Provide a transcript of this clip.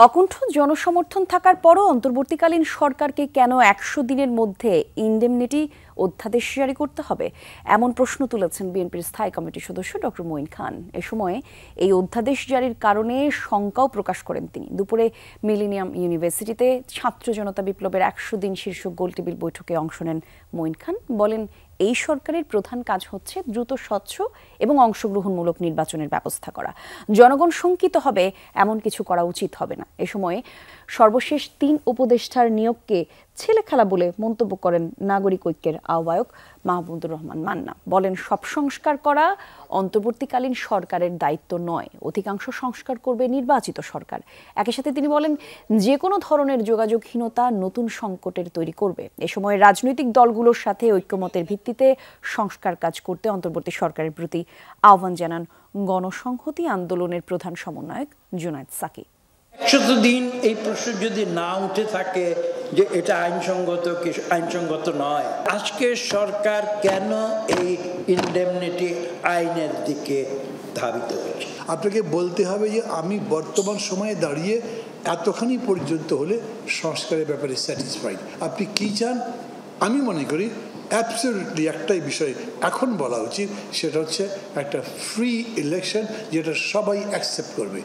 অকুণ্ঠ জনসমর্থন থাকার পরও অন্তর্বর্তীকালীন সরকারকে কেন ১০০ দিনের মধ্যে ইনডেমনিটি অধ্যাদেশ জারি করতে হবে এমন প্রশ্ন তুলেছেন বিএনপির স্থায়ী কমিটির সদস্য ডক্টর মঈন খান। এ সময় এই অধ্যাদেশ জারির কারণে শঙ্কাও প্রকাশ করেন তিনি। দুপুরে মিলেনিয়াম ইউনিভার্সিটিতে ছাত্র জনতা বিপ্লবের ১০০ দিন শীর্ষক গোলটেবিল বৈঠকে অংশ নেন মঈন খান। বলেন, এই সরকারের প্রধান কাজ হচ্ছে দ্রুত, স্বচ্ছ এবং অংশগ্রহণমূলক নির্বাচনের ব্যবস্থা করা। জনগণ শঙ্কিত হবে এমন কিছু করা উচিত হবে না। এ সময় সর্বশেষ ৩ উপদেষ্টার নিয়োগকে ছেলেখেলা বলে মন্তব্য করেন নাগরিক ঐক্যের আহ্বায়ক মাহমুদুর রহমান মান্না। বলেন, সব সংস্কার করা অন্তর্বর্তীকালীন সরকারের দায়িত্ব নয়, অধিকাংশ সংস্কার করবে নির্বাচিত সরকার। একই সাথে তিনি বলেন, যে কোনো ধরনের যোগাযোগহীনতা নতুন সংকটের তৈরি করবে। এ সময় রাজনৈতিক দলগুলোর সাথে ঐক্যমতের ভিত্তিতে সংস্কার কাজ করতে অন্তর্বর্তী সরকারের প্রতি আহ্বান জানান গণসংহতি আন্দোলনের প্রধান সমন্বয়ক জুনায়েদ সাকি। ১০০ দিন এই প্রশ্ন যদি না উঠে থাকে যে এটা আইনসঙ্গত কি আইনসঙ্গত নয়, আজকে সরকার কেন এই ইনডেমনিটি আইনের দিকে ধাবিত হয়েছে? আপনাকে বলতে হবে যে আমি বর্তমান সময়ে দাঁড়িয়ে এতখানি পর্যন্ত হলে সংস্কারের ব্যাপারে স্যাটিসফাইড। আপনি কি চান? আমি মনে করি অ্যাবসলিউটলি একটাই বিষয় এখন বলা উচিত, সেটা হচ্ছে একটা ফ্রি ইলেকশন, যেটা সবাই অ্যাকসেপ্ট করবে।